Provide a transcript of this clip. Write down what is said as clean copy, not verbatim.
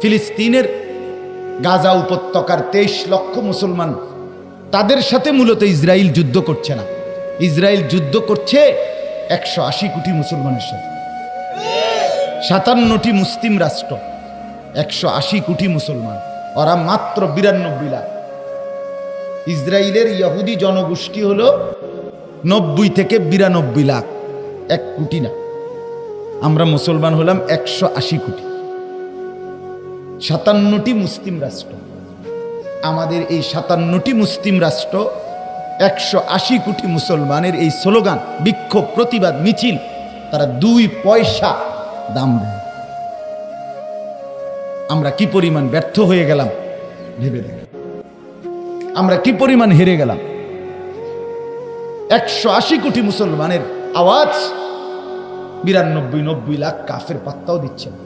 ফিলিস্তিনের গাজা উপত্যকার 23 লক্ষ মুসলমান, তাদের সাথে মূলত ইসরায়েল যুদ্ধ করছে না। ইসরায়েল যুদ্ধ করছে 180 কোটি মুসলমানের সাথে। 57টি মুসলিম রাষ্ট্র, 180 কোটি মুসলমান, ওরা মাত্র 92 লাখ। ইসরায়েলের ইহুদি জনগোষ্ঠী হলো 90 থেকে 92 লাখ, 1 কোটি না। আমরা মুসলমান হলাম 180 কোটি। 57টি মুসলিম রাষ্ট্র। আমাদের এই 57টি মুসলিম রাষ্ট্র 180 কোটি মুসলমানের এই স্লোগান, বিক্ষোভ, প্রতিবাদ, মিছিল, তারা 2 পয়সা দাম দেয়। আমরা কি পরিমাণ ব্যর্থ হয়ে গেলাম ভেবে দেখেন। আমরা কি পরিমাণ হেরে গেলাম। 180 কোটি মুসলমানের আওয়াজ 92-90 লাখ কাফের পাত্তাও দিচ্ছে না।